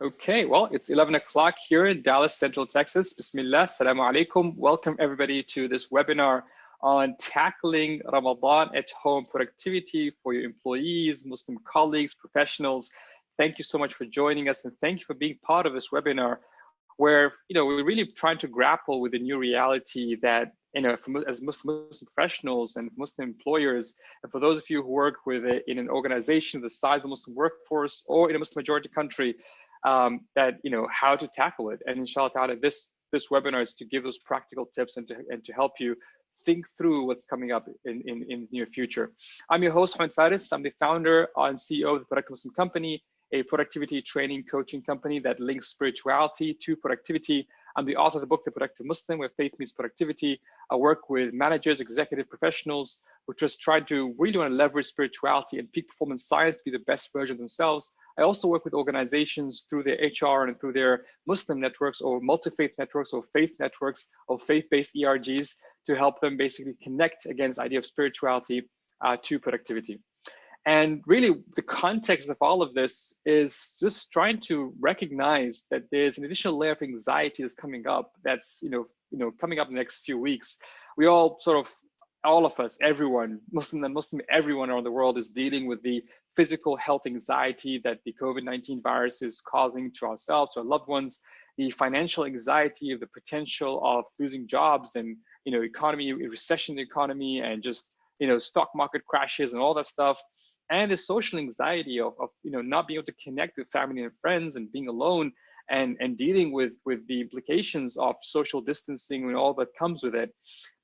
Okay, well, it's 11 o'clock here in Dallas, Central Texas. Bismillah, assalamu alaikum. Welcome everybody to this webinar on tackling Ramadan at home productivity for your employees, Muslim colleagues, professionals. Thank you so much for joining us, and thank you for being part of this webinar where, we're really trying to grapple with the new reality that, as Muslim professionals and Muslim employers, and for those of you who work in an organization the size of Muslim workforce or in a Muslim majority country, that how to tackle it. And inshallah ta'ala, this webinar is to give those practical tips and to help you think through what's coming up in the near future. I'm your host, Mohammed Faris. I'm the founder and CEO of the Productive Muslim Company, a productivity training coaching company that links spirituality to productivity. I'm the author of the book, The Productive Muslim, where faith meets productivity. I work with managers, executive professionals who just try to really want to leverage spirituality and peak performance science to be the best version of themselves. I also work with organizations through their HR and through their Muslim networks or multi-faith networks or faith networks or faith-based ERGs to help them basically connect again this idea of spirituality to productivity. And really, the context of all of this is just trying to recognize that there's an additional layer of anxiety that's coming up. That's coming up in the next few weeks. We all all of us, everyone, Muslim and Muslim, everyone around the world is dealing with the physical health anxiety that the COVID-19 virus is causing to ourselves, to our loved ones, the financial anxiety of the potential of losing jobs and economy, recession in the economy, and just stock market crashes and all that stuff. And the social anxiety of not being able to connect with family and friends and being alone and dealing with the implications of social distancing and all that comes with it.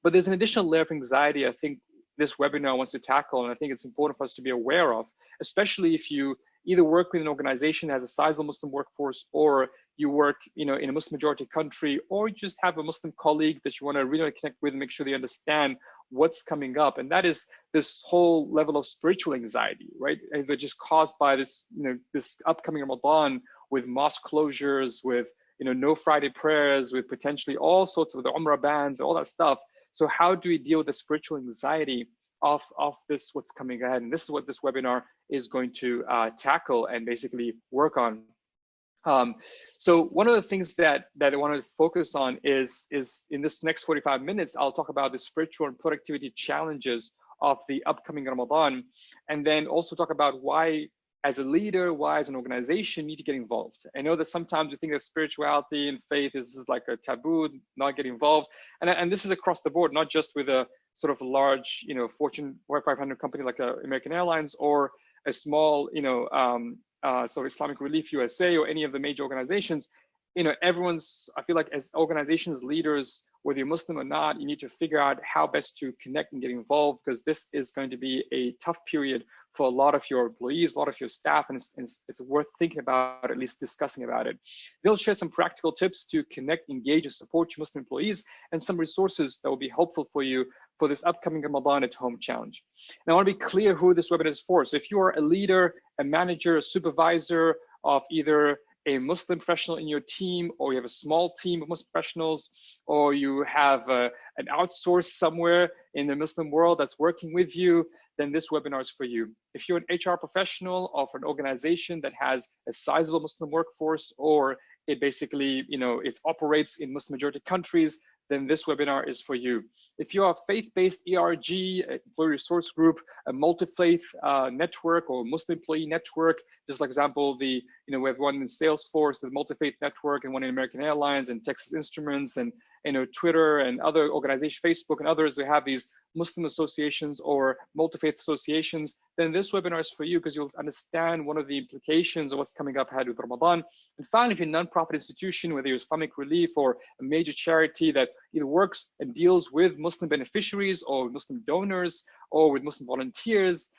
But there's an additional layer of anxiety I think this webinar wants to tackle, and I think it's important for us to be aware of, especially if you either work with an organization that has a sizable Muslim workforce, or you work in a Muslim majority country, or you just have a Muslim colleague that you want to really connect with and make sure they understand what's coming up. And that is this whole level of spiritual anxiety, right? That's just caused by this, this upcoming Ramadan with mosque closures, with, no Friday prayers, with potentially all sorts of the Umrah bans, all that stuff. So how do we deal with the spiritual anxiety of this, what's coming ahead? And this is what this webinar is going to tackle and basically work on. So one of the things that I want to focus on is in this next 45 minutes, I'll talk about the spiritual and productivity challenges of the upcoming Ramadan, and then also talk about why, as a leader, why as an organization, you need to get involved. I know that sometimes we think of spirituality and faith is like a taboo, not get involved. And this is across the board, not just with a sort of large, Fortune 500 company like American Airlines, or a small, so Islamic Relief USA or any of the major organizations. Everyone's, I feel like as organizations, leaders, whether you're Muslim or not, you need to figure out how best to connect and get involved, because this is going to be a tough period for a lot of your employees, a lot of your staff, and it's worth thinking about, at least discussing about it. They'll share some practical tips to connect, engage, and support your Muslim employees, and some resources that will be helpful for you for this upcoming Ramadan at Home challenge. Now, I want to be clear who this webinar is for. So if you are a leader, a manager, a supervisor of either a Muslim professional in your team, or you have a small team of Muslim professionals, or you have an outsource somewhere in the Muslim world that's working with you, then this webinar is for you. If you're an HR professional of an organization that has a sizable Muslim workforce, or it basically, it operates in Muslim majority countries, then this webinar is for you. If you're a faith-based ERG, employee resource group, a multi-faith network or Muslim employee network, just like example, we have one in Salesforce, the multi-faith network, and one in American Airlines and Texas Instruments, and Twitter and other organizations, Facebook and others who have these Muslim associations or multi-faith associations, then this webinar is for you, because you'll understand one of the implications of what's coming up ahead with Ramadan. And finally, if you're a nonprofit institution, whether you're Islamic Relief or a major charity that either works and deals with Muslim beneficiaries or Muslim donors or with Muslim volunteers,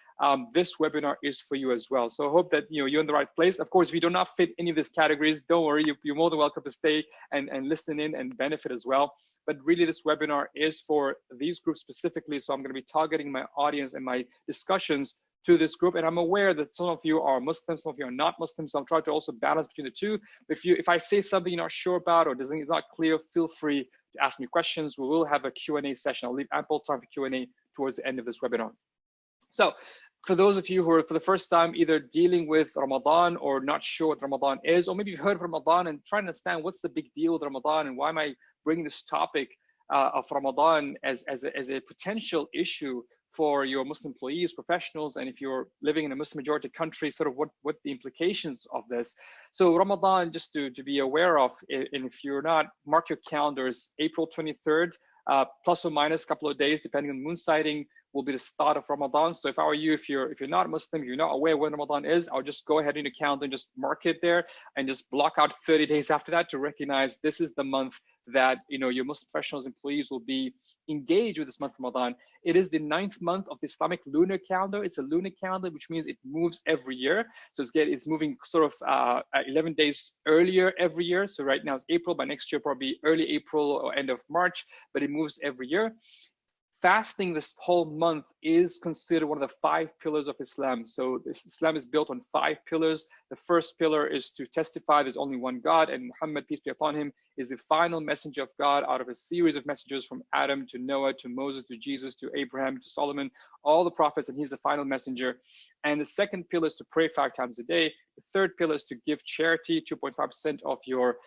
this webinar is for you as well. So I hope that you're in the right place. Of course, if you do not fit any of these categories, don't worry, you're more than welcome to stay and listen in and benefit as well. But really, this webinar is for these groups specifically. So I'm going to be targeting my audience and my discussions to this group. And I'm aware that some of you are Muslims, some of you are not Muslims. So I'm trying to also balance between the two. If I say something you're not sure about or it's not clear, feel free to ask me questions. We will have a Q&A session. I'll leave ample time for Q&A towards the end of this webinar. So for those of you who are for the first time either dealing with Ramadan or not sure what Ramadan is, or maybe you've heard of Ramadan and trying to understand what's the big deal with Ramadan and why am I bringing this topic of Ramadan as a potential issue for your Muslim employees, professionals, and if you're living in a Muslim majority country, sort of what the implications of this. So Ramadan, just to be aware of, and if you're not, mark your calendars, April 23rd, plus or minus a couple of days, depending on moon sighting, will be the start of Ramadan. So if I were you, if you're not Muslim, you're not aware when Ramadan is, I'll just go ahead in your calendar and just mark it there and just block out 30 days after that to recognize this is the month that your Muslim professionals, employees will be engaged with this month of Ramadan. It is the 9th month of the Islamic lunar calendar. It's a lunar calendar, which means it moves every year. So it's moving sort of 11 days earlier every year. So right now it's April, by next year probably early April or end of March, but it moves every year. Fasting this whole month is considered one of the 5 pillars of Islam. So Islam is built on 5 pillars. The first pillar is to testify there's only one God, and Muhammad, peace be upon him, is the final messenger of God out of a series of messengers from Adam to Noah to Moses to Jesus to Abraham to Solomon, all the prophets, and he's the final messenger. And the second pillar is to pray 5 times a day. The third pillar is to give charity, 2.5% of your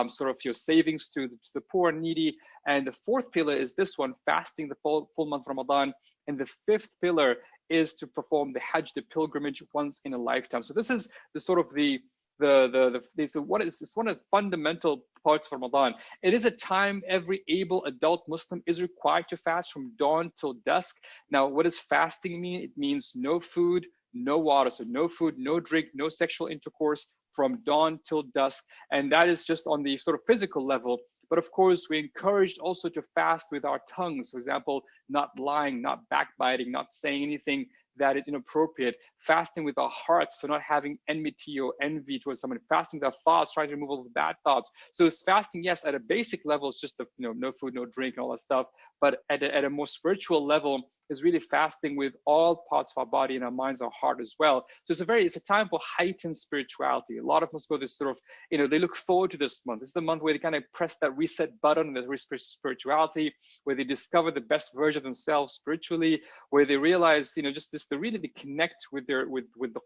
sort of your savings to the poor and needy. And the fourth pillar is this one, fasting the full month of Ramadan. And the fifth pillar is to perform the Hajj, the pilgrimage, once in a lifetime. So this is the sort of it's one of the fundamental parts of Ramadan. It is a time every able adult Muslim is required to fast from dawn till dusk. Now, what does fasting mean? It means no food, no water. So no food, no drink, no sexual intercourse from dawn till dusk. And that is just on the sort of physical level. But of course, we're encouraged also to fast with our tongues. For example, not lying, not backbiting, not saying anything that is inappropriate. Fasting with our hearts, so not having enmity or envy towards someone. Fasting with our thoughts, trying to remove all the bad thoughts. So it's fasting, yes, at a basic level, it's just no food, no drink, and all that stuff. But at a more spiritual level, is really fasting with all parts of our body and our minds, our heart as well. So it's a time for heightened spirituality. A lot of us go this sort of, they look forward to this month. This is the month where they kind of press that reset button in the spirituality, where they discover the best version of themselves spiritually, where they realize, just this, to really connect with the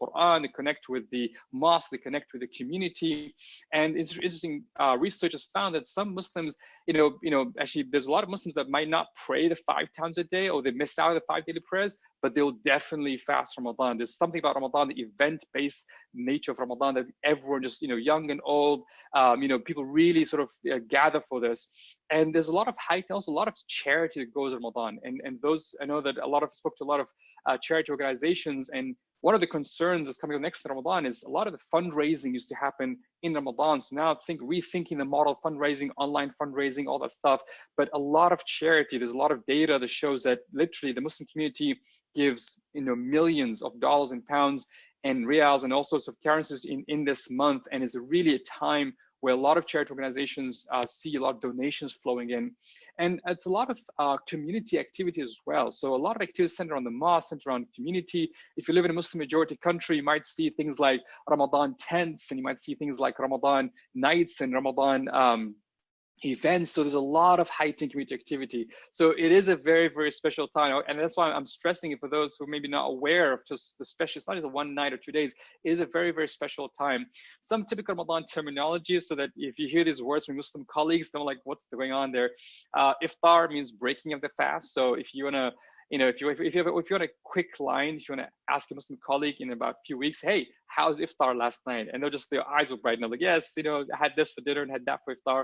Quran, they connect with the mosque, they connect with the community. And it's interesting, research has found that some Muslims, actually there's a lot of Muslims that might not pray the 5 times a day, or they miss out the 5 daily prayers, but they'll definitely fast Ramadan. There's something about Ramadan, the event-based nature of Ramadan, that everyone, just young and old, people really sort of gather for this. And there's a lot of hype, also a lot of charity that goes with Ramadan. And those, I know that spoke to a lot of charity organizations, and one of the concerns that's coming up next to Ramadan is a lot of the fundraising used to happen in Ramadan. So now rethinking the model of fundraising, online fundraising, all that stuff, but a lot of charity. There's a lot of data that shows that literally the Muslim community gives millions of dollars and pounds and reals and all sorts of currencies in this month. And it's really a time where a lot of charity organizations see a lot of donations flowing in. And it's a lot of community activity as well. So a lot of activities centered on the mosque, centered on community. If you live in a Muslim majority country, you might see things like Ramadan tents, and you might see things like Ramadan nights and Ramadan events. So there's a lot of heightened community activity. So it is a very, very special time. And that's why I'm stressing it for those who may be not aware of just the special, it's not just a 1 night or 2 days. It is a very, very special time. Some typical Ramadan terminology, so that if you hear these words from Muslim colleagues, they're like, what's going on there? Iftar means breaking of the fast. So if you want to, if you want a quick line, if you want to ask a Muslim colleague in about a few weeks, hey, how's iftar last night? And their eyes will brighten up, like, yes, I had this for dinner and had that for iftar.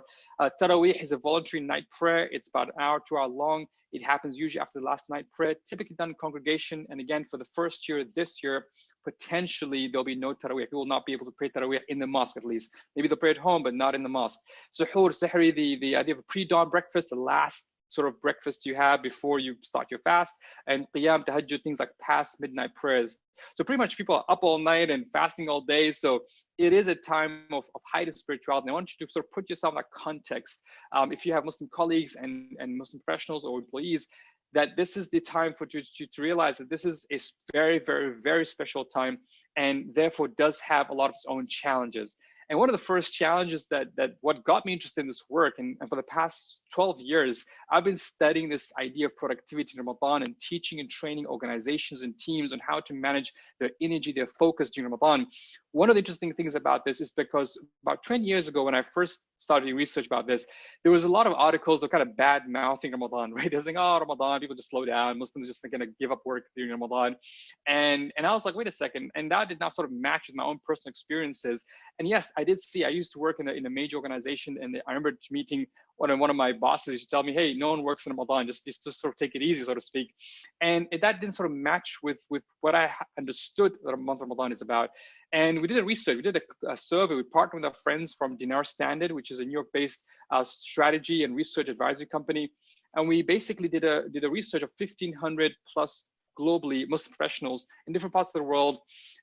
Taraweeh is a voluntary night prayer. It's about an hour, 2 hour long. It happens usually after the last night prayer, typically done in congregation. And again, for the first year, this year, potentially there'll be no Taraweeh. People will not be able to pray Taraweeh in the mosque, at least. Maybe they'll pray at home, but not in the mosque. Suhoor, Sahri, the idea of a pre-dawn breakfast, the last sort of breakfast you have before you start your fast, and Qiyam, Tahajjud, things like past midnight prayers. So pretty much people are up all night and fasting all day. So it is a time of heightened spirituality. And I want you to sort of put yourself in that context. If you have Muslim colleagues and Muslim professionals or employees, that this is the time for you to realize that this is a very, very, very special time, and therefore does have a lot of its own challenges. And one of the first challenges that what got me interested in this work, and for the past 12 years, I've been studying this idea of productivity in Ramadan and teaching and training organizations and teams on how to manage their energy, their focus during Ramadan. One of the interesting things about this is because about 20 years ago, when I first started doing research about this, there was a lot of articles of kind of bad mouthing Ramadan, right? They're saying, oh, Ramadan, people just slow down. Muslims just going to give up work during Ramadan. And I was like, wait a second. And that did not sort of match with my own personal experiences. And yes, I did see, I used to work in a major organization, and I remember meeting one of my bosses to tell me, hey, no one works in Ramadan, just sort of take it easy, so to speak. And that didn't sort of match with what I understood that a month of Ramadan is about. And we did a research, we did a survey, we partnered with our friends from Dinar Standard, which is a New York-based strategy and research advisory company. And we basically did a research of 1,500 plus globally Muslim professionals in different parts of the world,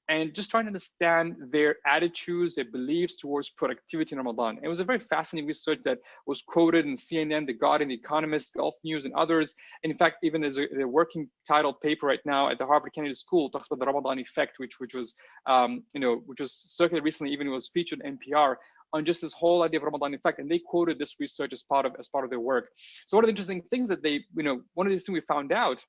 and just trying to understand their attitudes, their beliefs towards productivity in Ramadan. It was a very fascinating research that was quoted in CNN, The Guardian, The Economist, Gulf News, and others. And in fact, even there's a working title paper right now at the Harvard Kennedy School talks about the Ramadan effect, which was circulated recently, even was featured in NPR, on just this whole idea of Ramadan effect, and they quoted this research as part of their work. So one of the interesting things that one of these things we found out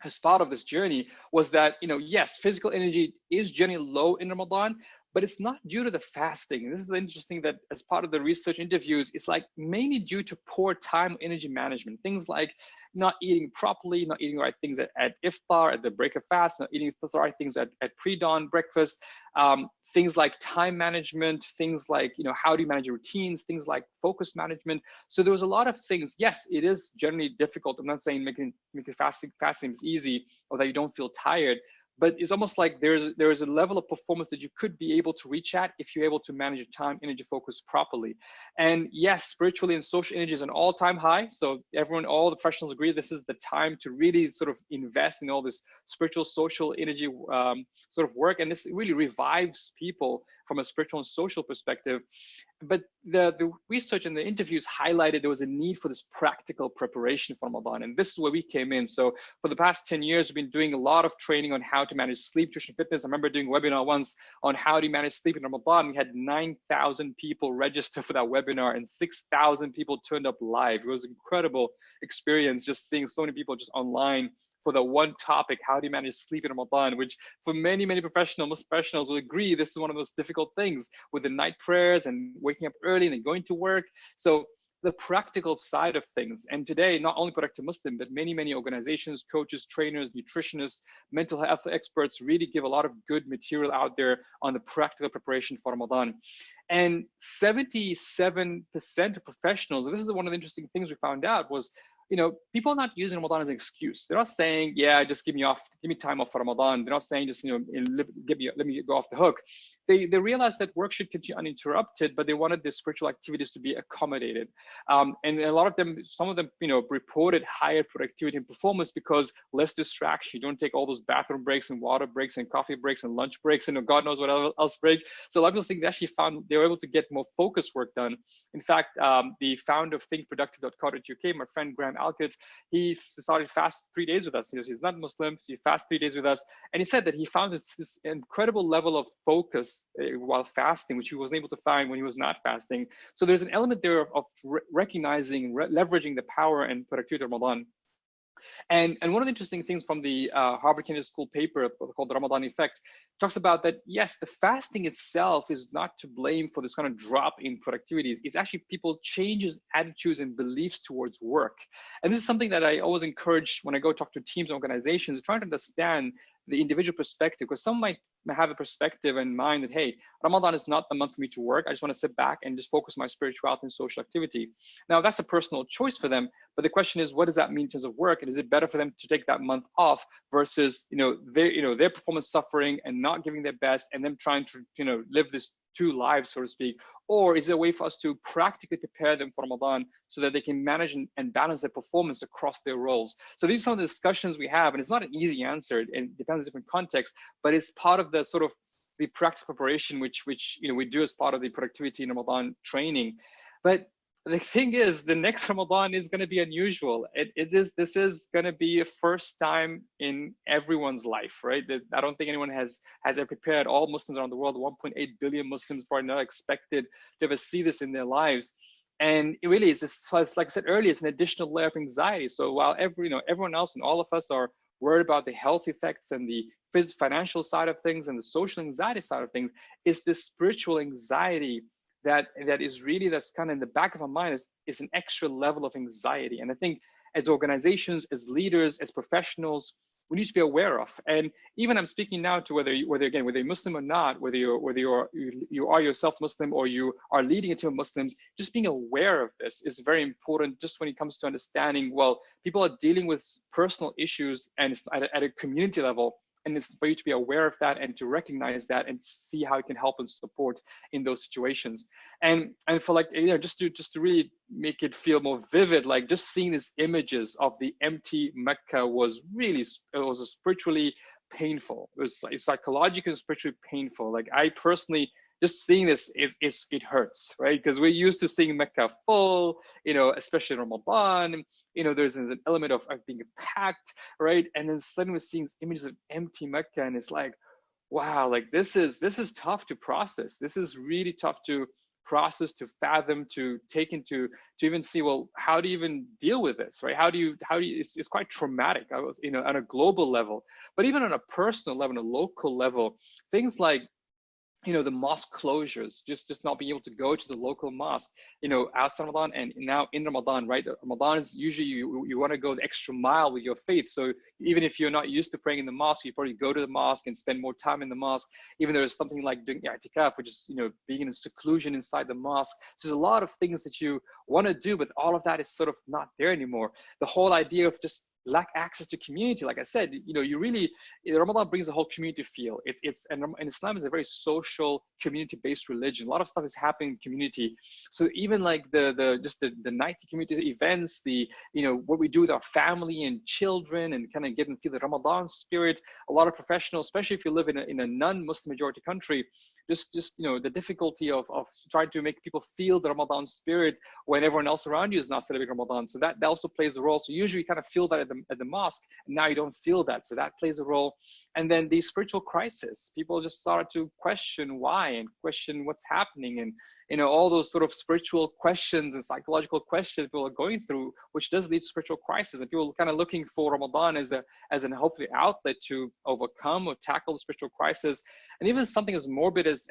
as part of this journey was that, yes, physical energy is generally low in Ramadan, but it's not due to the fasting. And this is the interesting that as part of the research interviews, it's like mainly due to poor time energy management. Things like not eating properly, not eating the right things at iftar, at the break of fast, not eating the right things at pre-dawn breakfast, things like time management, things like, how do you manage your routines, things like focus management. So there was a lot of things. Yes, it is generally difficult. I'm not saying making fasting is easy or that you don't feel tired, but it's almost like there is a level of performance that you could be able to reach at if you're able to manage your time, energy, focus properly. And yes, spiritually and social energy is an all-time high. So all the professionals agree this is the time to really sort of invest in all this spiritual, social energy sort of work. And this really revives people from a spiritual and social perspective. But the research and the interviews highlighted there was a need for this practical preparation for Ramadan. And this is where we came in. So for the past 10 years, we've been doing a lot of training on how to manage sleep, nutrition, fitness. I remember doing a webinar once on how do you manage sleep in Ramadan. We had 9,000 people register for that webinar and 6,000 people turned up live. It was an incredible experience just seeing so many people just online for the one topic, how do you manage sleep in Ramadan, which for many, many most professionals will agree this is one of the most difficult things with the night prayers and waking up early and then going to work. So the practical side of things. And today, not only Productive Muslim, but many, many organizations, coaches, trainers, nutritionists, mental health experts really give a lot of good material out there on the practical preparation for Ramadan. And 77% of professionals, and this is one of the interesting things we found out was, people are not using Ramadan as an excuse. They're not saying, yeah, just give me time off for Ramadan. They're not saying just, let me go off the hook. They realized that work should continue uninterrupted, but they wanted the spiritual activities to be accommodated. And a lot of them, some of them, reported higher productivity and performance because less distraction. You don't take all those bathroom breaks and water breaks and coffee breaks and lunch breaks and God knows what else break. So a lot of people think they actually found they were able to get more focused work done. In fact, the founder of thinkproductive.co.uk, my friend Graham Alcott, he started fast 3 days with us. He's not Muslim, so he fasted 3 days with us. And he said that he found this incredible level of focus while fasting, which he wasn't able to find when he was not fasting. So there's an element there of recognizing, leveraging the power and productivity of Ramadan. And one of the interesting things from the Harvard Kennedy School paper called the Ramadan effect talks about that, yes, the fasting itself is not to blame for this kind of drop in productivity. It's actually people changes attitudes and beliefs towards work. And this is something that I always encourage when I go talk to teams and organizations, trying to understand the individual perspective, because some might have a perspective in mind that, hey, Ramadan is not the month for me to work. I just want to sit back and just focus on my spirituality and social activity. Now, that's a personal choice for them. But the question is, what does that mean in terms of work? And is it better for them to take that month off versus, their performance suffering and not giving their best and them trying to, live this two lives, so to speak? Or is there a way for us to practically prepare them for Ramadan so that they can manage and balance their performance across their roles? So these are some of the discussions we have, and it's not an easy answer. It depends on different contexts, but it's part of the sort of the practical preparation which we do as part of the productivity in Ramadan training. But the thing is, the next Ramadan is going to be unusual. This is going to be a first time in everyone's life, right? I don't think anyone has ever prepared. All Muslims around the world, 1.8 billion Muslims, are not expected to ever see this in their lives. And it really is, like I said earlier, it's an additional layer of anxiety. So while everyone else and all of us are worried about the health effects and the financial side of things and the social anxiety side of things, is this spiritual anxiety that is really, that's kind of in the back of our mind, is an extra level of anxiety. And I think as organizations, as leaders, as professionals, we need to be aware of. And even I'm speaking now to whether you're Muslim or not, whether you are yourself Muslim or you are leading a team of Muslims, just being aware of this is very important. Just when it comes to understanding, well, people are dealing with personal issues and it's at a community level. And it's for you to be aware of that and to recognize that and see how it can help and support in those situations. And for like, just to really make it feel more vivid, like just seeing these images of the empty Mecca was spiritually painful. It was psychologically and spiritually painful. Like I personally, just seeing this, it hurts, right? Because we're used to seeing Mecca full, especially in Ramadan, there's an element of being packed, right? And then suddenly we're seeing images of empty Mecca, and it's like, wow, like this is tough to process. This is really tough to process, to fathom, to take into, to even see, well, how do you even deal with this, right? How do you, it's quite traumatic, on a global level, but even on a personal level, on a local level, things like, the mosque closures, just not being able to go to the local mosque, outside Ramadan and now in Ramadan, right? Ramadan is usually you want to go the extra mile with your faith. So even if you're not used to praying in the mosque, you probably go to the mosque and spend more time in the mosque. Even there's something like doing i'tikaf, which is, being in seclusion inside the mosque. So there's a lot of things that you want to do, but all of that is sort of not there anymore. The whole idea of just lack access to community, like I said, you really, Ramadan brings a whole community feel. And Islam is a very social, community-based religion. A lot of stuff is happening in community. So even like the night community events, what we do with our family and children, and kind of get and feel the Ramadan spirit. A lot of professionals, especially if you live in a non-Muslim majority country, just the difficulty of trying to make people feel the Ramadan spirit when everyone else around you is not celebrating Ramadan. So that also plays a role. So usually you kind of feel that at the mosque, and now you don't feel that. So that plays a role. And then the spiritual crisis, people just started to question why and question what's happening, and all those sort of spiritual questions and psychological questions people are going through, which does lead to spiritual crisis. And people are kind of looking for Ramadan as an hopefully outlet to overcome or tackle the spiritual crisis. And even something as morbid as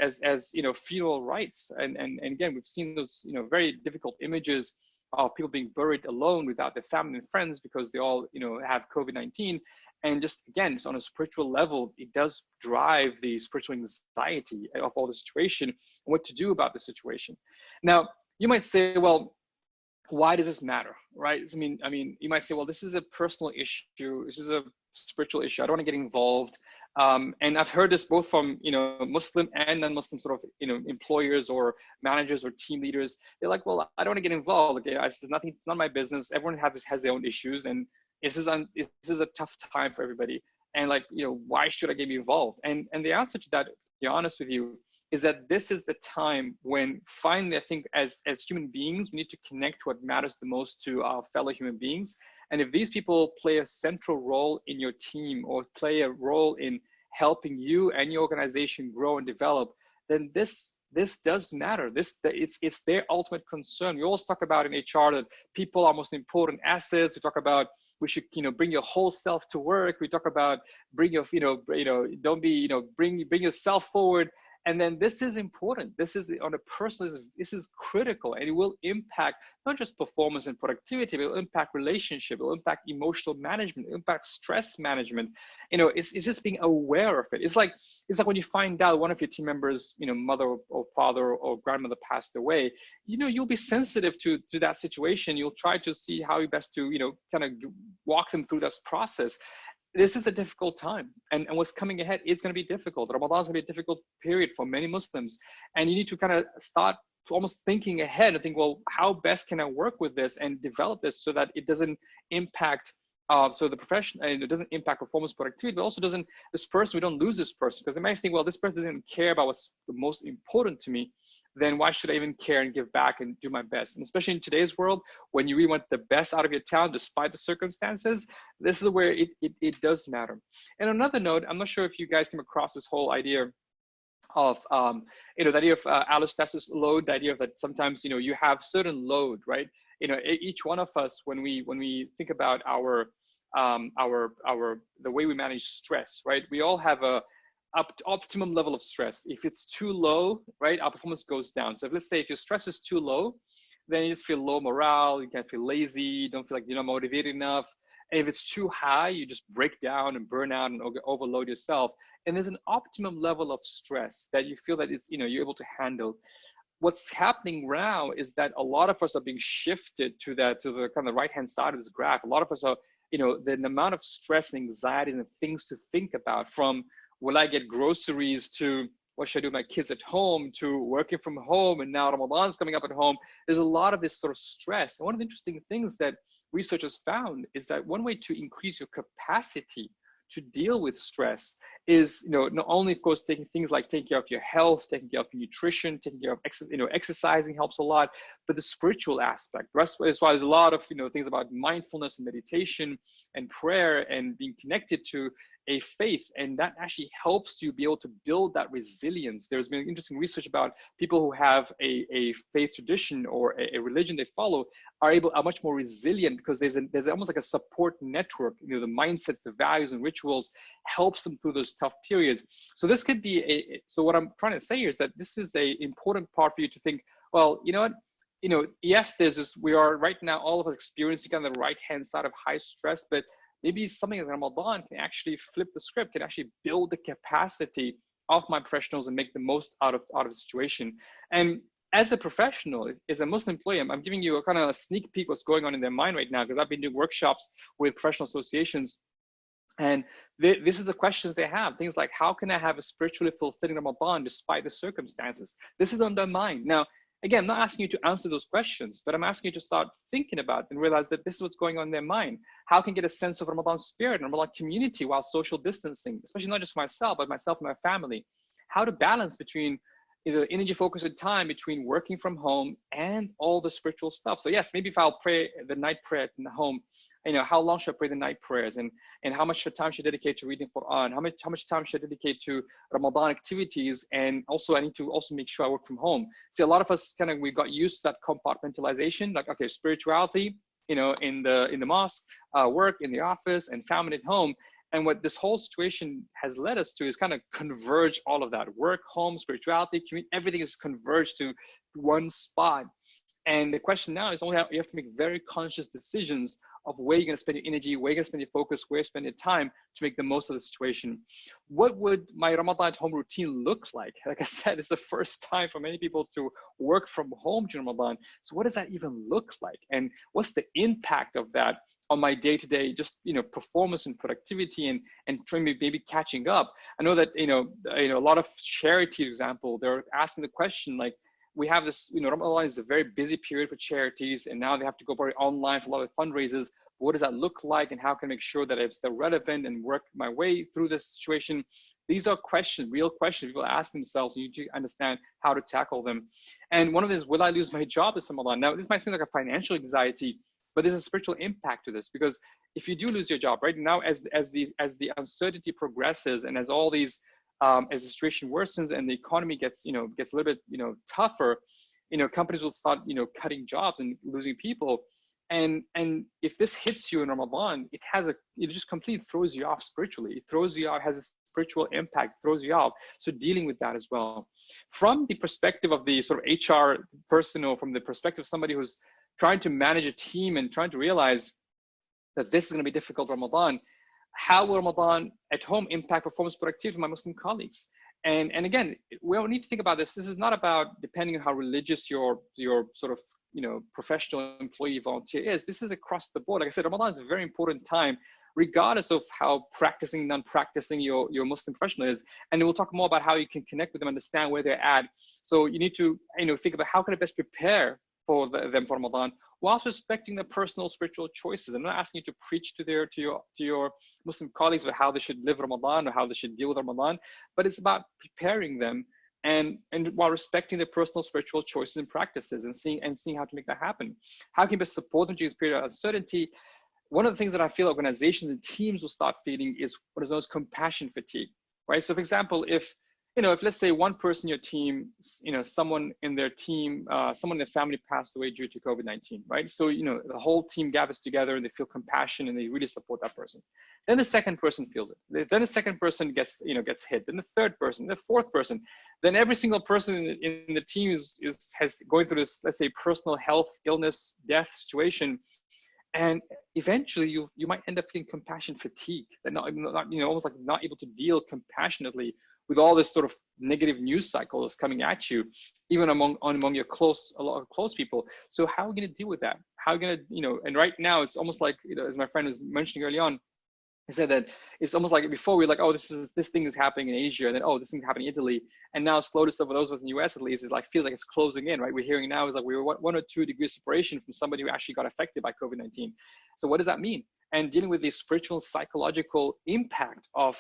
funeral rites. And again, we've seen those very difficult images of people being buried alone without their family and friends because they all have COVID-19. And just again, on a spiritual level, it does drive the spiritual anxiety of all the situation and what to do about the situation. Now, you might say, well, why does this matter, right? I mean, you might say, well, this is a personal issue. This is a spiritual issue. I don't want to get involved. And I've heard this both from, Muslim and non-Muslim sort of, employers or managers or team leaders. They're like, well, I don't want to get involved. Okay, this is nothing, it's not my business. Everyone has their own issues. And this is a tough time for everybody. And like, why should I get involved? And the answer to that, to be honest with you, is that this is the time when finally, I think as human beings, we need to connect what matters the most to our fellow human beings. And if these people play a central role in your team or play a role in helping you and your organization grow and develop, then this does matter. It's their ultimate concern. We always talk about in HR that people are most important assets. We talk about we should bring your whole self to work. We talk about bring yourself forward. And then this is important. This is on a personal, this is critical, and it will impact not just performance and productivity, but it will impact relationship, it will impact emotional management, it will impact stress management. It's just being aware of it. It's like when you find out one of your team members, mother or father or grandmother passed away, you'll be sensitive to that situation. You'll try to see how you best to, kind of walk them through this process. This is a difficult time, and what's coming ahead is going to be difficult. Ramadan is going to be a difficult period for many Muslims, and you need to kind of start almost thinking ahead and think, well, how best can I work with this and develop this so that it doesn't impact the profession, and it doesn't impact performance, productivity, but also doesn't, we don't lose this person, because they might think, well, this person doesn't care about what's the most important to me. then why should I even care and give back and do my best? And especially in today's world, when you really want the best out of your talent, despite the circumstances, this is where it does matter. And another note, I'm not sure if you guys came across this whole idea of the idea of allostasis load, the idea of that sometimes you have certain load, right? Each one of us, when we think about our the way we manage stress, right? We all have a optimum level of stress. If it's too low, right, our performance goes down. So let's say if your stress is too low, then you just feel low morale, you can feel lazy, you don't feel like you're not motivated enough. And if it's too high, you just break down and burn out and overload yourself. And there's an optimum level of stress that you feel that it's, you're able to handle. What's happening now is that a lot of us are being shifted to the kind of right-hand side of this graph. A lot of us are, the amount of stress and anxiety and things to think about, from will I get groceries to what should I do with my kids at home to working from home, and now Ramadan's coming up at home. There's a lot of this sort of stress. And one of the interesting things that researchers found is that one way to increase your capacity to deal with stress is, not only, of course, taking things like taking care of your health, taking care of your nutrition, taking care of exercising helps a lot, but the spiritual aspect. That's why there's a lot of things about mindfulness and meditation and prayer and being connected to a faith, and that actually helps you be able to build that resilience. There's been interesting research about people who have a faith tradition or a religion they follow are much more resilient, because there's almost like a support network. The mindsets, the values and rituals helps them through those tough periods. So this could be so what I'm trying to say here is that this is a important part for you to think, well, yes, we are right now, all of us experiencing kind of the right-hand side of high stress, but maybe something like Ramadan can actually flip the script, can actually build the capacity of my professionals and make the most out of the situation. And as a professional, as a Muslim employee, I'm giving you a kind of a sneak peek what's going on in their mind right now, because I've been doing workshops with professional associations. And this is the questions they have. Things like, how can I have a spiritually fulfilling Ramadan despite the circumstances? This is on their mind. Now, again, I'm not asking you to answer those questions, but I'm asking you to start thinking about and realize that this is what's going on in their mind. How can I get a sense of Ramadan spirit and Ramadan community while social distancing, especially not just for myself, but myself and my family? How to balance between the energy focus and time between working from home and all the spiritual stuff. So yes, maybe if I'll pray the night prayer in the home, how long should I pray the night prayers, and how much time should I dedicate to reading Quran? How much time should I dedicate to Ramadan activities? And also I need to also make sure I work from home. See, a lot of us we got used to that compartmentalization, like, okay, spirituality, in the mosque, work in the office, and family at home. And what this whole situation has led us to is kind of converge all of that: work, home, spirituality, community, everything is converged to one spot. And the question now is only you have to make very conscious decisions of where you're going to spend your energy, where you're going to spend your focus, where you spend your time to make the most of the situation. What would my Ramadan at home routine look like? Like I said, it's the first time for many people to work from home during Ramadan. So what does that even look like? And what's the impact of that on my day-to-day, just, performance and productivity and trying to maybe catching up? I know that, a lot of charity, for example, they're asking the question, like, we have this, Ramadan is a very busy period for charities, and now they have to go probably online for a lot of fundraisers. What does that look like, and how can I make sure that I'm still relevant and work my way through this situation? These are questions, real questions people ask themselves, and you need to understand how to tackle them. And one of them is, will I lose my job this Ramadan? Now, this might seem like a financial anxiety, but there's a spiritual impact to this, because if you do lose your job right now, as the uncertainty progresses, and as all these as the situation worsens and the economy gets a little bit tougher, companies will start cutting jobs and losing people. And if this hits you in Ramadan, it just completely throws you off spiritually. It throws you off, has a spiritual impact, throws you off. So dealing with that as well. From the perspective of the sort of HR person, or from the perspective of somebody who's trying to manage a team and trying to realize that this is going to be difficult Ramadan, how will Ramadan at home impact performance productivity of my Muslim colleagues? And again, we all need to think about this. This is not about depending on how religious your sort of professional employee volunteer is. This is across the board. Like I said, Ramadan is a very important time, regardless of how practicing, non-practicing your Muslim professional is. And we'll talk more about how you can connect with them, understand where they're at. So you need to think about how can I best prepare for them for Ramadan, whilst respecting their personal spiritual choices. I'm not asking you to preach to your Muslim colleagues about how they should live Ramadan or how they should deal with Ramadan, but it's about preparing them and while respecting their personal spiritual choices and practices, and seeing how to make that happen. How can we best support them during this period of uncertainty? One of the things that I feel organizations and teams will start feeling is what is known as compassion fatigue, right? So for example, if let's say one person in your team, someone in their team, someone in their family passed away due to COVID-19, right? So, the whole team gathers together and they feel compassion and they really support that person. Then the second person feels it. Then the second person gets hit. Then the third person, the fourth person. Then every single person in the team has going through this, let's say, personal health, illness, death situation. And eventually you might end up feeling compassion fatigue, that not almost like not able to deal compassionately with all this sort of negative news cycle that's coming at you, even among a lot of close people. So how are we going to deal with that? How are we going to, and right now it's almost like, as my friend was mentioning early on, he said that it's almost like before we were like, oh, this thing is happening in Asia, and then, oh, this thing is happening in Italy. And now slowly, for those of us in the US at least, feels like it's closing in, right? We're hearing now is like we were 1 or 2 degrees separation from somebody who actually got affected by COVID-19. So what does that mean? And dealing with the spiritual, psychological impact of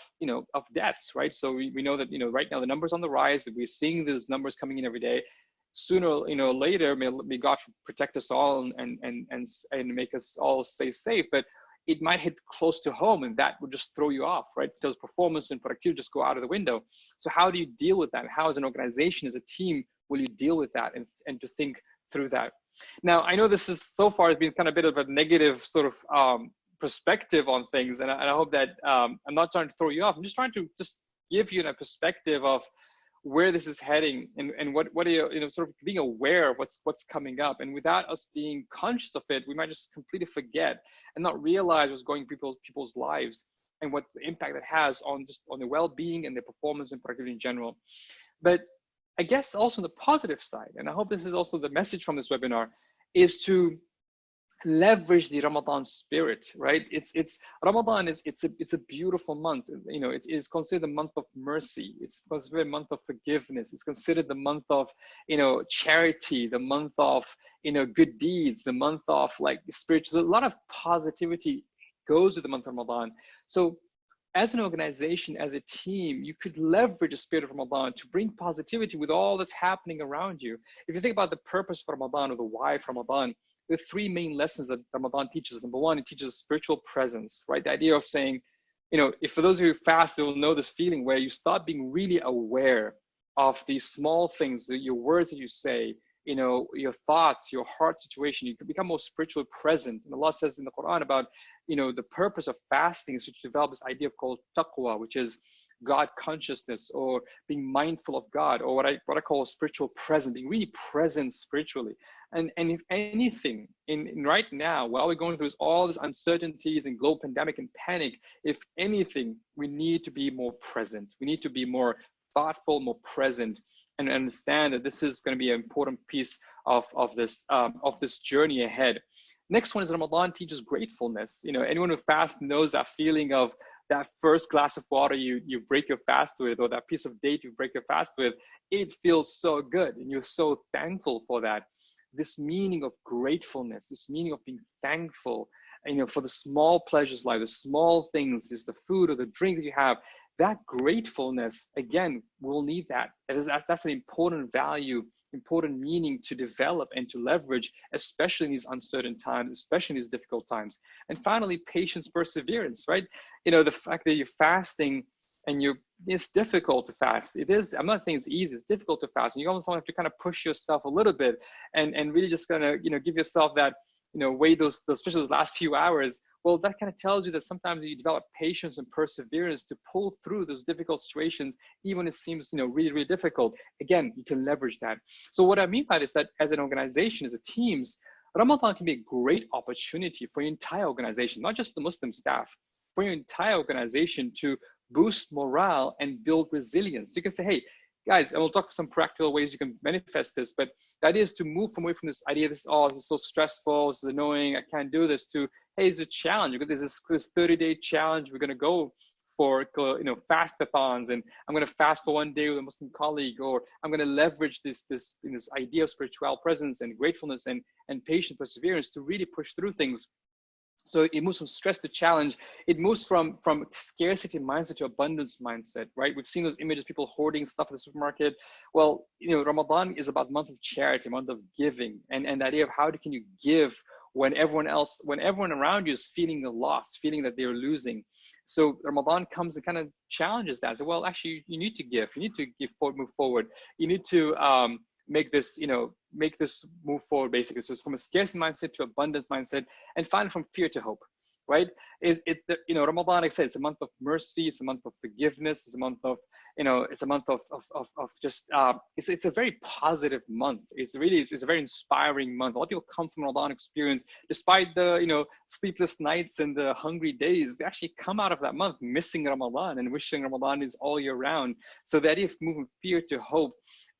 deaths, right? So we know that, right now the numbers on the rise, that we're seeing those numbers coming in every day. Sooner, later, may God protect us all and make us all stay safe. But it might hit close to home, and that would just throw you off, right? Because performance and productivity just go out of the window. So how do you deal with that? How, as an organization, as a team, will you deal with that and to think through that? Now, I know this is so far has been kind of a bit of a negative sort of perspective on things, and I hope that I'm not trying to throw you off. I'm just trying to just give you a perspective of where this is heading, and what are you, sort of being aware of what's coming up. And without us being conscious of it, we might just completely forget and not realize what's going in people's lives and what the impact it has on the well-being and their performance and productivity in general. But I guess also on the positive side, and I hope this is also the message from this webinar, is to leverage the Ramadan spirit, right? Ramadan it's a beautiful month. It is considered the month of mercy. It's considered a month of forgiveness. It's considered the month of, charity, the month of, good deeds, the month of spiritual. A lot of positivity goes with the month of Ramadan. So as an organization, as a team, you could leverage the spirit of Ramadan to bring positivity with all that's happening around you. If you think about the purpose of Ramadan or the why of Ramadan, there are 3 main lessons that Ramadan teaches. Number 1, it teaches spiritual presence, right? The idea of saying, if for those of you who fast, they will know this feeling where you start being really aware of these small things, your words that you say, your thoughts, your heart situation. You can become more spiritually present. And Allah says in the Quran about, the purpose of fasting is to develop this idea called taqwa, which is God consciousness, or being mindful of God, or what I call spiritual presence, being really present spiritually. And if anything, in right now, while we're going through all these uncertainties and global pandemic and panic, if anything, we need to be more present. We need to be more thoughtful, more present, and understand that this is going to be an important piece of this journey ahead. Next one is Ramadan teaches gratefulness. Anyone who fasts knows that feeling of that first glass of water you break your fast with, or that piece of date you break your fast with. It feels so good, and you're so thankful for that. This meaning of gratefulness, this meaning of being thankful, for the small pleasures of life, the small things, is the food or the drink that you have. That gratefulness, again, we'll need that. That's an important value, important meaning to develop and to leverage, especially in these uncertain times, especially in these difficult times. And finally, patience, perseverance, right? The fact that you're fasting and it's difficult to fast. It is, I'm not saying it's easy, it's difficult to fast. And you almost have to kind of push yourself a little bit and really just kind of, give yourself that, wait especially those last few hours. Well, that kind of tells you that sometimes you develop patience and perseverance to pull through those difficult situations, even when it seems, really, really difficult. Again, you can leverage that. So what I mean by this is that as an organization, as a teams, Ramadan can be a great opportunity for your entire organization, not just for the Muslim staff, for your entire organization to boost morale and build resilience. You can say, hey, guys, and we'll talk about some practical ways you can manifest this, but the idea is to move away from this idea, this is so stressful, this is annoying, I can't do this, to, hey, it's a challenge. This is this 30-day challenge. We're going to go for, fast-a-thons, and I'm going to fast for 1 day with a Muslim colleague, or I'm going to leverage this idea of spiritual presence and gratefulness and patient perseverance to really push through things. So it moves from stress to challenge. It moves from scarcity mindset to abundance mindset, right? We've seen those images, people hoarding stuff at the supermarket. Well, Ramadan is about month of charity, month of giving, and the idea of how can you give when everyone around you is feeling the loss, feeling that they're losing. So Ramadan comes and kind of challenges that. So, well, actually, you need to give. You need to move forward. You need to make this move forward, basically. So it's from a scarcity mindset to abundant mindset, and finally from fear to hope, right? Ramadan, like I said, it's a month of mercy, it's a month of forgiveness, it's a month of just it's a very positive month. It's a very inspiring month. A lot of people come from Ramadan experience, despite the sleepless nights and the hungry days, they actually come out of that month missing Ramadan and wishing Ramadan is all year round. So the idea of moving fear to hope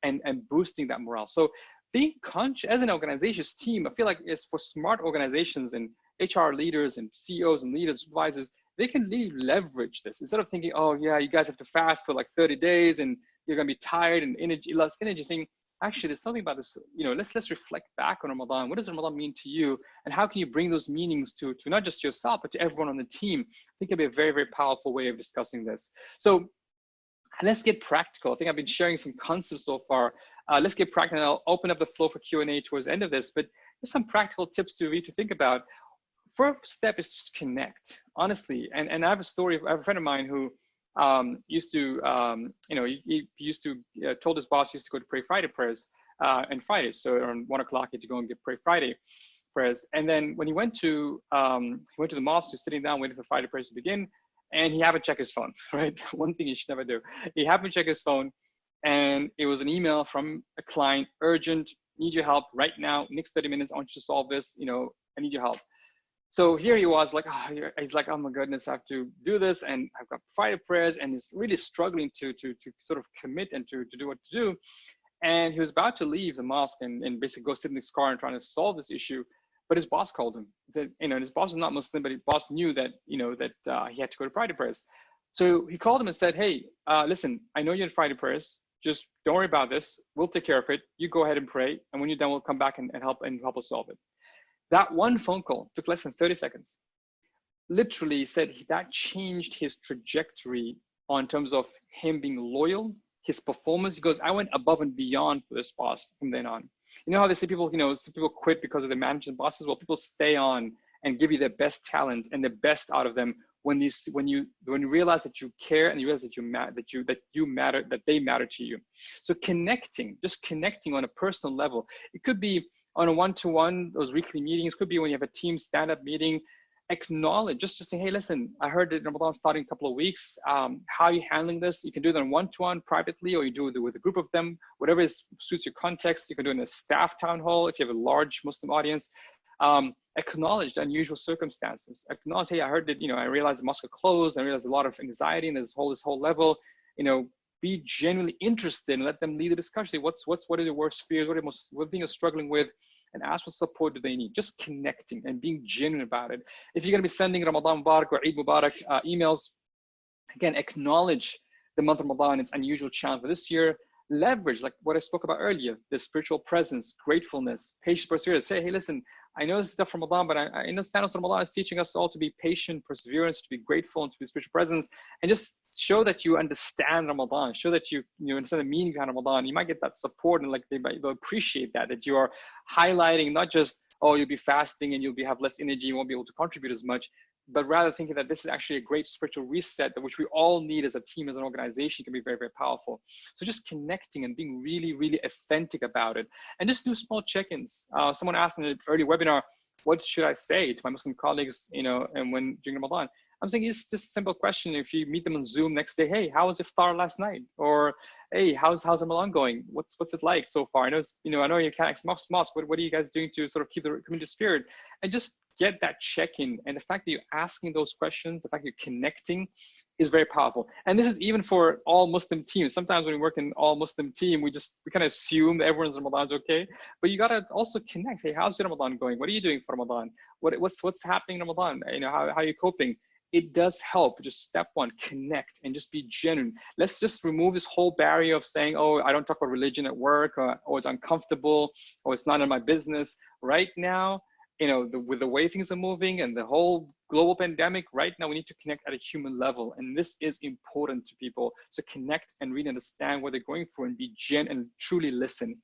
and boosting that morale. So being conscious as an organization's team, I feel like it's for smart organizations and HR leaders and CEOs and leaders, supervisors, they can really leverage this instead of thinking, oh yeah, you guys have to fast for like 30 days and you're gonna be tired and less energy. Saying, actually, there's something about this. Let's reflect back on Ramadan. What does Ramadan mean to you, and how can you bring those meanings to not just yourself but to everyone on the team? I think it'd be a very, very powerful way of discussing this. So let's get practical. I think I've been sharing some concepts so far. Let's get practical. And I'll open up the floor for Q&A towards the end of this, but just some practical tips to think about. First step is just connect, honestly. And I have a story. I have a friend of mine who used to, he used to told his boss he used to go to pray Friday prayers and Fridays. So around 1 o'clock, he had to go and pray Friday prayers. And then when he went to the mosque, he was sitting down waiting for Friday prayers to begin. And he happened to check his phone, right? One thing you should never do. He happened to check his phone, and it was an email from a client, urgent, need your help right now, next 30 minutes, I want you to solve this, I need your help. So here he was like, he's like, oh my goodness, I have to do this, and I've got Friday prayers, and he's really struggling to sort of commit and to do what to do. And he was about to leave the mosque and basically go sit in his car and trying to solve this issue. But his boss called him. He said, his boss is not Muslim, but his boss knew that, he had to go to Friday prayers. So he called him and said, hey, listen, I know you're in Friday prayers. Just don't worry about this. We'll take care of it. You go ahead and pray. And when you're done, we'll come back and help us solve it. That one phone call took less than 30 seconds. Literally said that changed his trajectory on terms of him being loyal, his performance. He goes, I went above and beyond for this boss from then on. You know how they say people, some people quit because of their managers and bosses? Well, people stay on and give you their best talent and the best out of them when you realize that you care and you realize that they matter to you. So just connecting on a personal level. It could be on a one-to-one, those weekly meetings, could be when you have a team stand-up meeting. Acknowledge, just to say, hey, listen, I heard that Ramadan starting in a couple of weeks. How are you handling this? You can do it on one-to-one privately, or you do it with a group of them, whatever suits your context. You can do it in a staff town hall if you have a large Muslim audience. Acknowledge the unusual circumstances. Acknowledge, hey, I heard that, I realized the mosque closed. I realized a lot of anxiety and this whole level. Be genuinely interested and let them lead the discussion. What are your worst fears? What thing you're struggling with? And ask what support do they need. Just connecting and being genuine about it. If you're going to be sending Ramadan Mubarak or Eid Mubarak emails, again, acknowledge the month of Ramadan, its unusual challenge for this year. Leverage, like what I spoke about earlier, the spiritual presence, gratefulness, patience, perseverance. Say, hey, listen, I know this is stuff from Ramadan, but I understand that Ramadan is teaching us all to be patient, perseverance, to be grateful, and to be spiritual presence, and just show that you understand Ramadan, show that you understand the meaning behind Ramadan. You might get that support, and they'll appreciate that you are highlighting not just, oh, you'll be fasting and you'll have less energy, you won't be able to contribute as much, but rather thinking that this is actually a great spiritual reset that which we all need as a team, as an organization, can be very, very powerful. So just connecting and being really, really authentic about it, and just do small check-ins. Someone asked in an early webinar, what should I say to my Muslim colleagues, and when during Ramadan? I'm saying it's just a simple question. If you meet them on Zoom next day, hey, how was iftar last night? Or hey, how's Ramadan going? What's it like so far? I know you can't ask mosque. What are you guys doing to sort of keep the community spirit? And just get that check-in. And the fact that you're asking those questions, the fact that you're connecting is very powerful. And this is even for all Muslim teams. Sometimes when we work in all Muslim team, we kind of assume that everyone's Ramadan's okay. But you got to also connect. Hey, how's your Ramadan going? What are you doing for Ramadan? What's happening in Ramadan? How are you coping? It does help. Just step one, connect and just be genuine. Let's just remove this whole barrier of saying, oh, I don't talk about religion at work, or it's uncomfortable, or it's not in my business. Right now, with the way things are moving and the whole global pandemic right now, we need to connect at a human level. And this is important to people. So connect and really understand what they're going through and be and truly listen.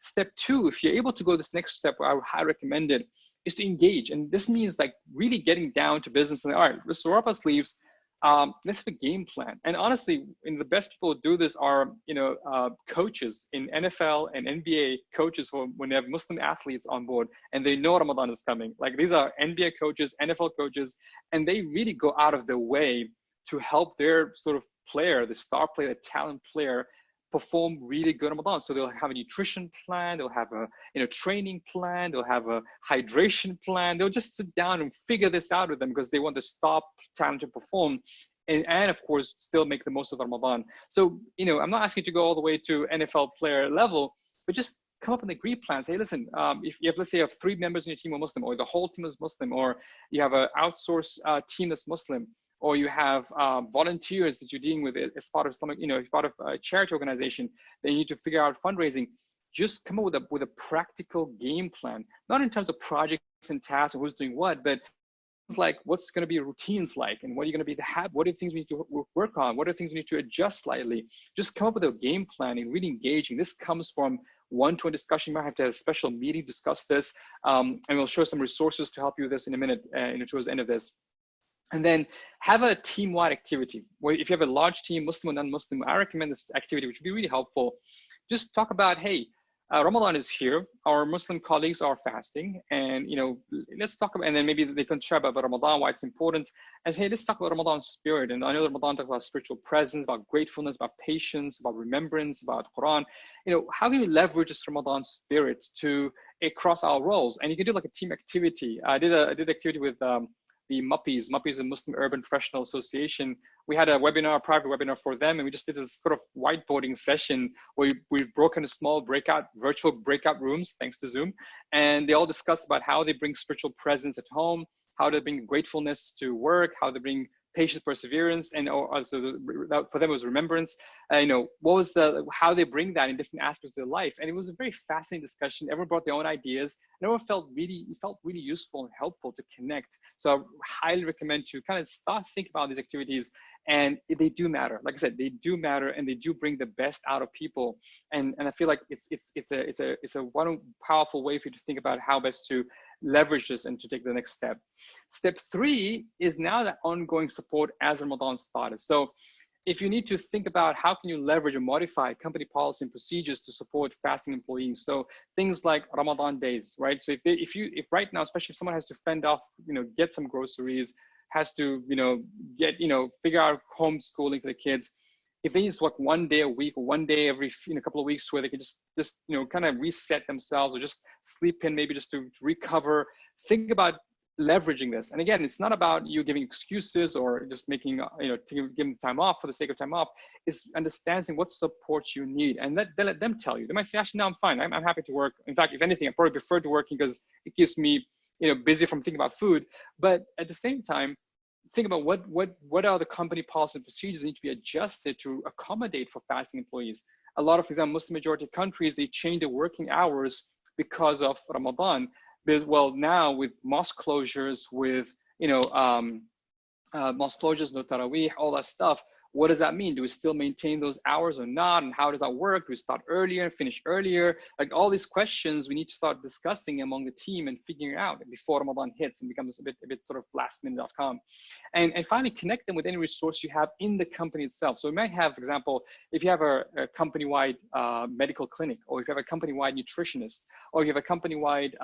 Step two, if you're able to go this next step, I would highly recommend it, is to engage. And this means like really getting down to business and all right, let's roll up our sleeves. Let's have a game plan. And honestly, the best people who do this are, coaches in NFL and NBA coaches when they have Muslim athletes on board and they know Ramadan is coming. Like these are NBA coaches, NFL coaches, and they really go out of their way to help their sort of player, the star player, the talent player, perform really good Ramadan. So they'll have a nutrition plan, they'll have a training plan, they'll have a hydration plan. They'll just sit down and figure this out with them because they want the star talent to perform and of course still make the most of the Ramadan. So I'm not asking you to go all the way to NFL player level, but just come up with an agreed plan. Say, listen, if you have, let's say you have 3 members in your team are Muslim, or the whole team is Muslim, or you have an outsourced team that's Muslim, or you have volunteers that you're dealing with as part of Islamic, as part of a charity organization, then you need to figure out fundraising. Just come up with a practical game plan, not in terms of projects and tasks or who's doing what, but it's like what's going to be routines like, and what are you going to be the habit? What are the things we need to work on? What are the things we need to adjust slightly? Just come up with a game plan and really engaging. This comes from one-to-one discussion. You might have to have a special meeting, discuss this, and we'll show some resources to help you with this in a minute, towards the end of this. And then have a team-wide activity where if you have a large team, Muslim or non-Muslim, I recommend this activity, which would be really helpful. Just talk about, hey, Ramadan is here. Our Muslim colleagues are fasting, and let's talk about. And then maybe they can share about Ramadan, why it's important. And say, hey, let's talk about Ramadan spirit. And I know that Ramadan talks about spiritual presence, about gratefulness, about patience, about remembrance, about Quran. How can we leverage this Ramadan spirit to across our roles? And you can do like a team activity. I did activity with the MUPPIs. MUPPIs is a Muslim Urban Professional Association. We had a private webinar for them, and we just did a sort of whiteboarding session where we broke into small virtual breakout rooms, thanks to Zoom. And they all discussed about how they bring spiritual presence at home, how they bring gratefulness to work, how they bring patience, perseverance, and also for them it was remembrance. How they bring that in different aspects of their life. And it was a very fascinating discussion. Everyone brought their own ideas, and everyone felt really useful and helpful to connect. So I highly recommend to kind of start thinking about these activities, and they do matter. Like I said, they do matter, and they do bring the best out of people. And I feel like it's a one powerful way for you to think about how best to leverage this and to take the next step. Step 3 is now that ongoing support as Ramadan started. So if you need to think about how can you leverage or modify company policy and procedures to support fasting employees. So things like Ramadan days, right? So if right now, especially if someone has to fend off, get some groceries, has to, figure out homeschooling for the kids. If they just work one day a week or one day every couple of weeks where they can just kind of reset themselves or just sleep in maybe just to recover, think about leveraging this. And again, it's not about you giving excuses or just making, giving time off for the sake of time off. It's understanding what support you need and let them tell you. They might say, actually, no, I'm fine. I'm happy to work. In fact, if anything, I probably prefer to working because it keeps me, busy from thinking about food. But at the same time, think about what are the company policy and procedures that need to be adjusted to accommodate for fasting employees. A lot of, for example, Muslim majority countries, they change their working hours because of Ramadan. Well, now with mosque closures, with mosque closures, no tarawih, all that stuff. What does that mean? Do we still maintain those hours or not? And how does that work? Do we start earlier and finish earlier? Like all these questions we need to start discussing among the team and figuring out before Ramadan hits and becomes a bit sort of lastminute.com. And finally, connect them with any resource you have in the company itself. So we might have, for example, if you have a company-wide medical clinic, or if you have a company-wide nutritionist, or you have a company-wide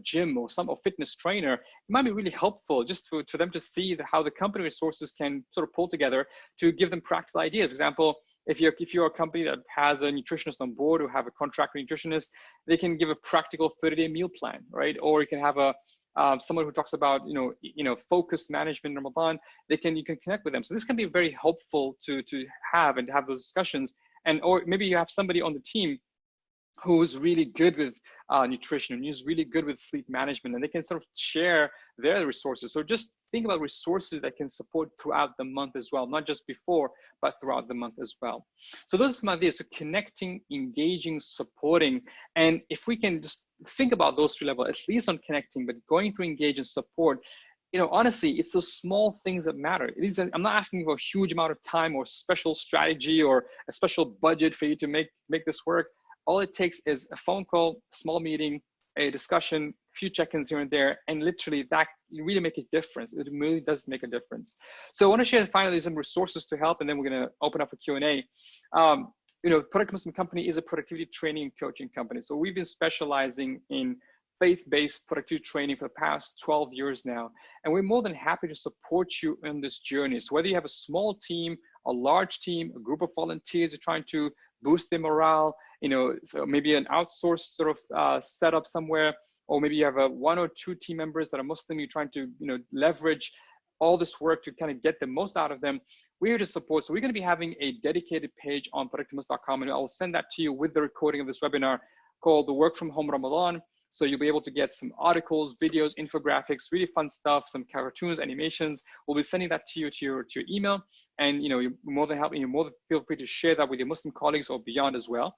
gym or fitness trainer, it might be really helpful just for them to see how the company resources can sort of pull together to give them practical ideas. For example, if you're a company that has a nutritionist on board or have a contract nutritionist, they can give a practical 30-day meal plan, right? Or you can have someone who talks about focus management in Ramadan. You can connect with them. So this can be very helpful to have those discussions. Or maybe you have somebody on the team who's really good with nutrition and who's really good with sleep management, and they can sort of share their resources. So just think about resources that can support throughout the month as well, not just before, but throughout the month as well. So those are some ideas. So connecting, engaging, supporting. And if we can just think about those three levels, at least on connecting, but going through engage and support, you know, honestly, it's those small things that matter. I'm not asking for a huge amount of time or special strategy or a special budget for you to make this work. All it takes is a phone call, a small meeting, a discussion, a few check-ins here and there, and literally that really make a difference. It really does make a difference. So I want to share finally some resources to help, and then we're going to open up for Q&A. You know, Product Muslim Company is a productivity training and coaching company. So we've been specializing in faith-based productivity training for the past 12 years now. And we're more than happy to support you in this journey. So whether you have a small team, a large team, a group of volunteers who are trying to boost their morale, you know, so maybe an outsourced sort of setup somewhere, or maybe you have one or two team members that are Muslim, you're trying to, you know, leverage all this work to kind of get the most out of them. We're here to support. So we're going to be having a dedicated page on productiveness.com, and I will send that to you with the recording of this webinar called the Work from Home Ramadan. So you'll be able to get some articles, videos, infographics, really fun stuff, some cartoons, animations. We'll be sending that to you to your email, and you know, you're more than feel free to share that with your Muslim colleagues or beyond as well.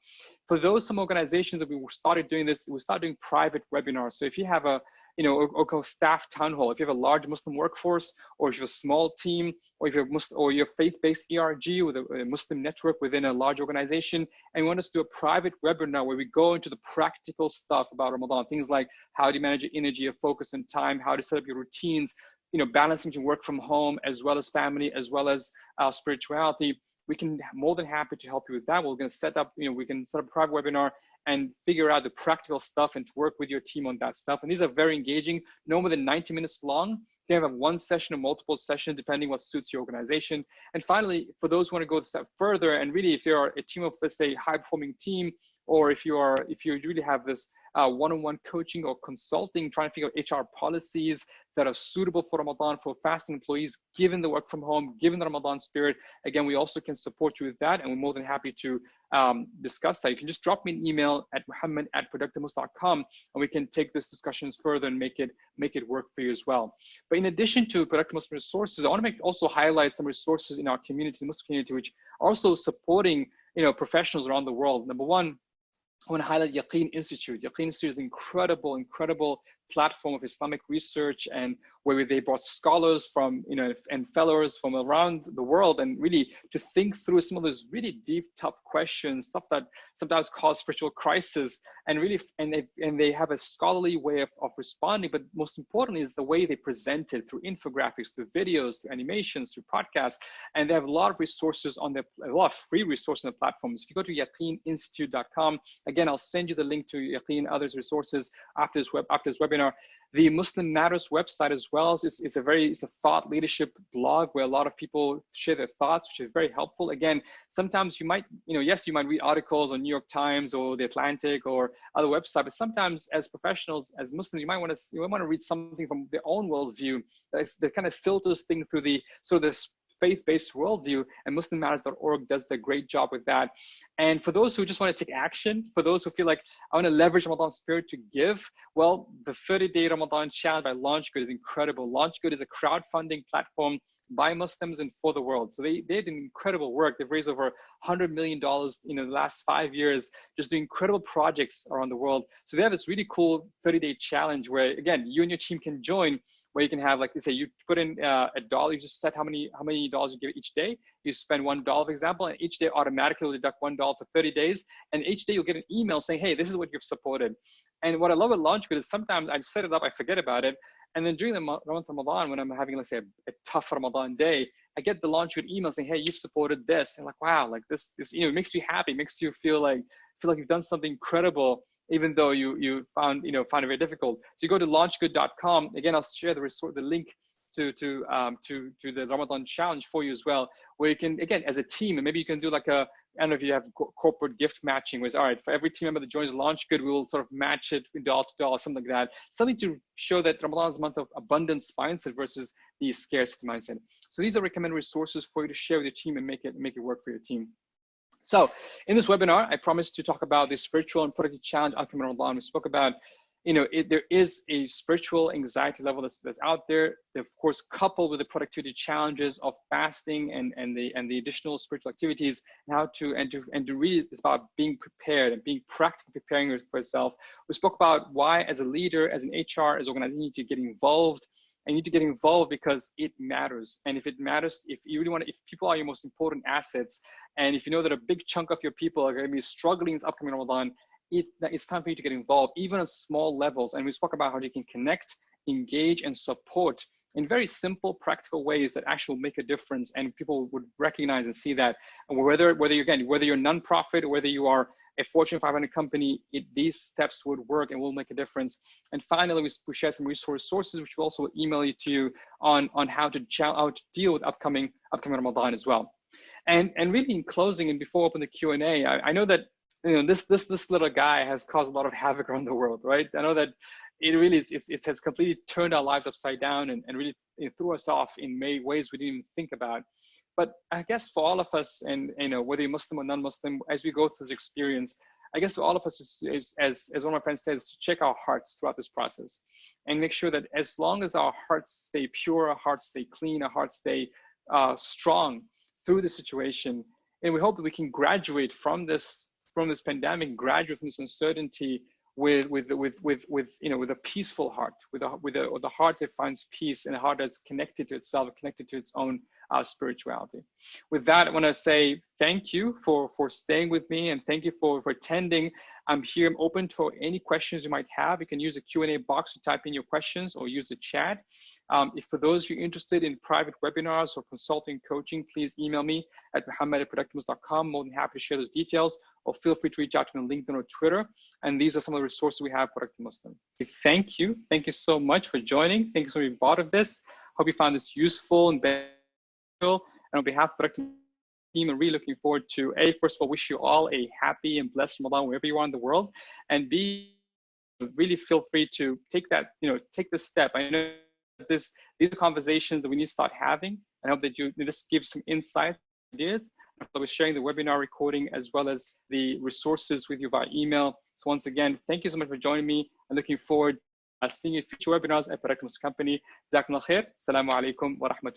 For some organizations that we started doing this, we started doing private webinars. So if you have a or staff town hall, if you have a large Muslim workforce, or if you have a small team, or if you're faith-based ERG with a Muslim network within a large organization, and you want us to do a private webinar where we go into the practical stuff about Ramadan, things like how do you manage your energy, your focus and time, how to set up your routines, you know, balancing between work from home as well as family, as well as spirituality. We can more than happy to help you with that. We're going to set up, you know, we can set up a private webinar and figure out the practical stuff and to work with your team on that stuff. And these are very engaging, no more than 90 minutes long. You can have one session or multiple sessions, depending what suits your organization. And finally, for those who want to go a step further, and really if you're a team of, let's say, high-performing team, or if you really have this one-on-one coaching or consulting, trying to figure out HR policies that are suitable for Ramadan for fasting employees, given the work from home, given the Ramadan spirit, again, we also can support you with that, and we're more than happy to discuss that. You can just drop me an email at Mohammed@productiveness.com, and we can take these discussions further and make it work for you as well. But in addition to Productive Muslim resources, I want to also highlight some resources in our community, the Muslim community, which are also supporting, you know, professionals around the world. Number one, I want to highlight Yaqeen Institute. Yaqeen Institute is an incredible platform of Islamic research, and where they brought scholars from, you know, and fellows from around the world, and really to think through some of those really deep, tough questions, stuff that sometimes cause spiritual crisis, and really, and they have a scholarly way of responding. But most importantly is the way they present it, through infographics, through videos, through animations, through podcasts, and they have a lot of resources on a lot of free resources on the platforms. If you go to yaqeeninstitute.com, again, I'll send you the link to Yaqeen and others resources after this webinar. The Muslim Matters website as well is a thought leadership blog where a lot of people share their thoughts, which is very helpful. Again, sometimes you might, yes, you might read articles on New York Times or The Atlantic or other websites, but sometimes as professionals, as Muslims, you might want to read something from their own worldview that kind of filters things through the sort of this faith-based worldview, and MuslimMatters.org does a great job with that. And for those who just want to take action, for those who feel like I want to leverage Ramadan spirit to give, well, the 30-day Ramadan challenge by LaunchGood is incredible. LaunchGood is a crowdfunding platform by Muslims and for the world. So they did incredible work. They've raised over $100 million in the last 5 years, just doing incredible projects around the world. So they have this really cool 30-day challenge where, again, you and your team can join, where you can have, like, say, you put in $1, you just set how many dollars you give each day. You spend $1, for example, and each day automatically will deduct $1 for 30 days. And each day you'll get an email saying, hey, this is what you've supported. And what I love with LaunchGood is sometimes I set it up, I forget about it. And then during the month of Ramadan, when I'm having, let's say, a tough Ramadan day, I get the LaunchGood email saying, hey, you've supported this. And like, wow, like this, it makes you happy, makes you feel like you've done something incredible, even though you found it very difficult. So you go to launchgood.com. Again, I'll share the link to the Ramadan challenge for you as well, where you can, again, as a team, and maybe you can do like I don't know if you have corporate gift matching, where it's, all right, for every team member that joins LaunchGood, we will sort of match it dollar to dollar, something like that. Something to show that Ramadan is a month of abundance mindset versus the scarcity mindset. So these are recommended resources for you to share with your team and make it work for your team. So in this webinar, I promised to talk about the spiritual and productive challenge outcome in Ramadan. We spoke about, there is a spiritual anxiety level that's out there, of course, coupled with the productivity challenges of fasting and the additional spiritual activities, and how to really, it's about being prepared and being practically preparing for yourself. We spoke about why, as a leader, as an HR, as an organization, you need to get involved. And you need to get involved because it matters. And if it matters, if you really want to, if people are your most important assets, and if you know that a big chunk of your people are going to be struggling this upcoming Ramadan, it's time for you to get involved, even on small levels. And we spoke about how you can connect, engage, and support in very simple, practical ways that actually will make a difference, and people would recognize and see that. And whether you're a nonprofit or whether you are a Fortune 500 company, these steps would work and will make a difference. And finally, we share some resources, which we'll also email you to you on how to deal with upcoming Ramadan as well. And really, in closing, and before we open the Q&A, I know that this little guy has caused a lot of havoc around the world, right? I know that it really is, it has completely turned our lives upside down and really threw us off in ways we didn't even think about. But I guess for all of us, and whether you're Muslim or non-Muslim, as we go through this experience, I guess for all of us, as one of my friends says, to check our hearts throughout this process and make sure that as long as our hearts stay pure, our hearts stay clean, our hearts stay strong through the situation, and we hope that we can graduate from this pandemic, graduate from this uncertainty with a peaceful heart, with a heart that finds peace, and a heart that's connected to itself, connected to its own spirituality. With that, I want to say thank you for staying with me, and thank you for attending. I'm here. I'm open to any questions you might have. You can use the Q&A box to type in your questions, or use the chat. If for those of you interested in private webinars or consulting coaching, please email me at mohammed@productmos.com. More than happy to share those details, or feel free to reach out to me on LinkedIn or Twitter. And these are some of the resources we have for Productive Muslim. Thank you. Thank you so much for joining. Thank you so much for being part of this. Hope you found this useful and beneficial. And on behalf of the Productive team, I'm really looking forward to, first of all, wish you all a happy and blessed Ramadan wherever you are in the world, and really feel free to take this step. I know these are conversations that we need to start having. I hope that this gives some insights, ideas. I'll be sharing the webinar recording as well as the resources with you via email. So once again, thank you so much for joining me. I'm looking forward to seeing you in future webinars at Productive Company. Jazakumullah khair. Assalamu alaikum wa rahmatullah.